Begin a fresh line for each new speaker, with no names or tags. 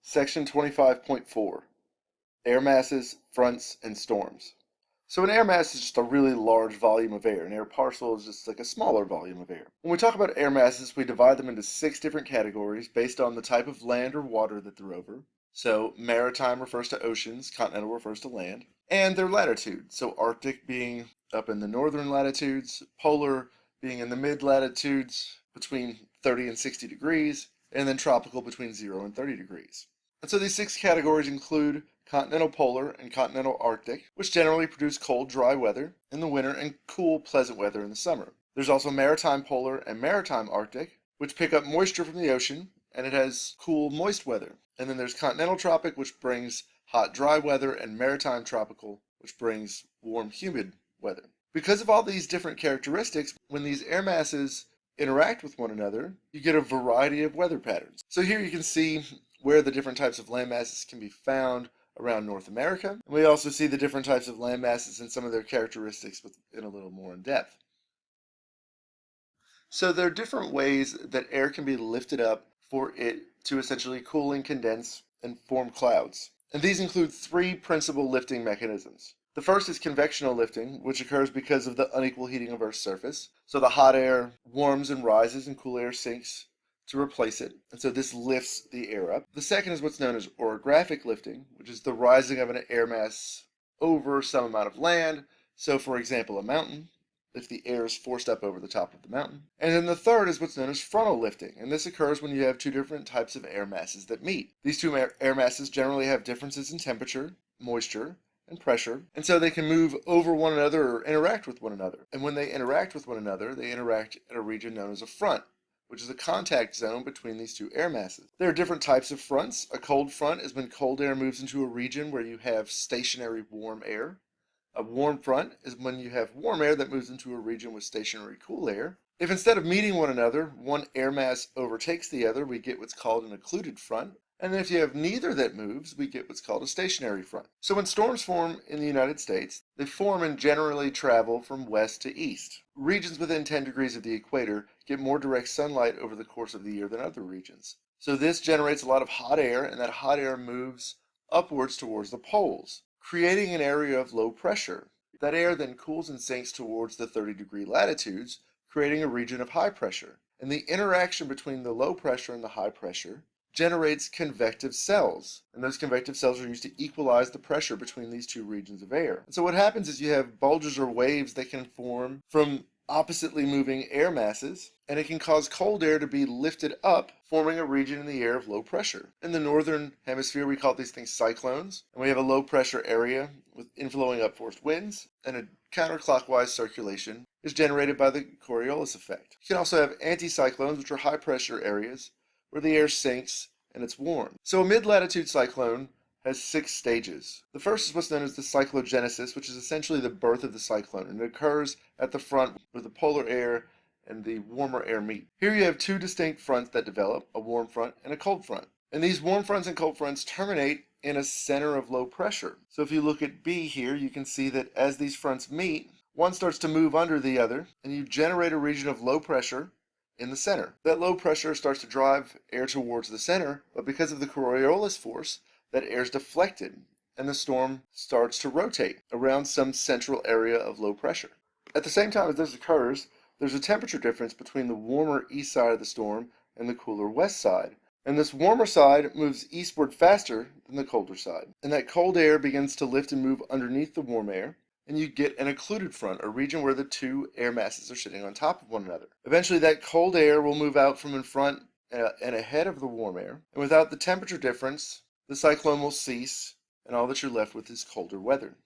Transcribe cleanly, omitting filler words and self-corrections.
Section 25.4 Air Masses, Fronts, and Storms. So an air mass is just a really large volume of air. An air parcel is just like a smaller volume of air. When we talk about air masses, we divide them into 6 different categories based on the type of land or water that they're over. So maritime refers to oceans, continental refers to land, and their latitude. So Arctic being up in the northern latitudes, polar being in the mid-latitudes between 30 and 60 degrees, and then tropical between 0 and 30 degrees. And so these 6 categories include continental polar and continental Arctic, which generally produce cold, dry weather in the winter and cool, pleasant weather in the summer. There's also maritime polar and maritime Arctic, which pick up moisture from the ocean, and it has cool, moist weather. And then there's continental tropic, which brings hot, dry weather, and maritime tropical, which brings warm, humid weather. Because of all these different characteristics, when these air masses interact with one another, you get a variety of weather patterns. So here you can see where the different types of land masses can be found around North America. And we also see the different types of land masses and some of their characteristics in a little more in depth. So there are different ways that air can be lifted up for it to essentially cool and condense and form clouds. And these include 3 principal lifting mechanisms. The first is convectional lifting, which occurs because of the unequal heating of Earth's surface. So the hot air warms and rises and cool air sinks to replace it, and so this lifts the air up. The second is what's known as orographic lifting, which is the rising of an air mass over some amount of land. So for example, a mountain, if the air is forced up over the top of the mountain. And then the third is what's known as frontal lifting, and this occurs when you have 2 different types of air masses that meet. These 2 air masses generally have differences in temperature, moisture, and pressure, and so they can move over one another or interact with one another. And when they interact with one another, they interact at a region known as a front, which is a contact zone between these 2 air masses. There are different types of fronts. A cold front is when cold air moves into a region where you have stationary warm air. A warm front is when you have warm air that moves into a region with stationary cool air. If instead of meeting one another, one air mass overtakes the other, we get what's called an occluded front. And then if you have neither that moves, we get what's called a stationary front. So when storms form in the United States, they form and generally travel from west to east. Regions within 10 degrees of the equator get more direct sunlight over the course of the year than other regions. So this generates a lot of hot air, and that hot air moves upwards towards the poles, creating an area of low pressure. That air then cools and sinks towards the 30-degree latitudes, creating a region of high pressure. And the interaction between the low pressure and the high pressure generates convective cells, and those convective cells are used to equalize the pressure between these 2 regions of air. And so what happens is you have bulges or waves that can form from oppositely moving air masses, and it can cause cold air to be lifted up, forming a region in the air of low pressure. In the northern hemisphere, we call these things cyclones, and we have a low pressure area with inflowing upforced winds, and a counterclockwise circulation is generated by the Coriolis effect. You can also have anticyclones, which are high pressure areas where the air sinks and it's warm. So a mid-latitude cyclone has 6 stages. The first is what's known as the cyclogenesis, which is essentially the birth of the cyclone, and it occurs at the front where the polar air and the warmer air meet. Here you have 2 distinct fronts that develop, a warm front and a cold front. And these warm fronts and cold fronts terminate in a center of low pressure. So if you look at B here, you can see that as these fronts meet, one starts to move under the other, and you generate a region of low pressure in the center. That low pressure starts to drive air towards the center, but because of the Coriolis force, that air is deflected, and the storm starts to rotate around some central area of low pressure. At the same time as this occurs, there's a temperature difference between the warmer east side of the storm and the cooler west side. And this warmer side moves eastward faster than the colder side. And that cold air begins to lift and move underneath the warm air, and you get an occluded front, a region where the 2 air masses are sitting on top of one another. Eventually that cold air will move out from in front and ahead of the warm air, and without the temperature difference, the cyclone will cease, and all that you're left with is colder weather.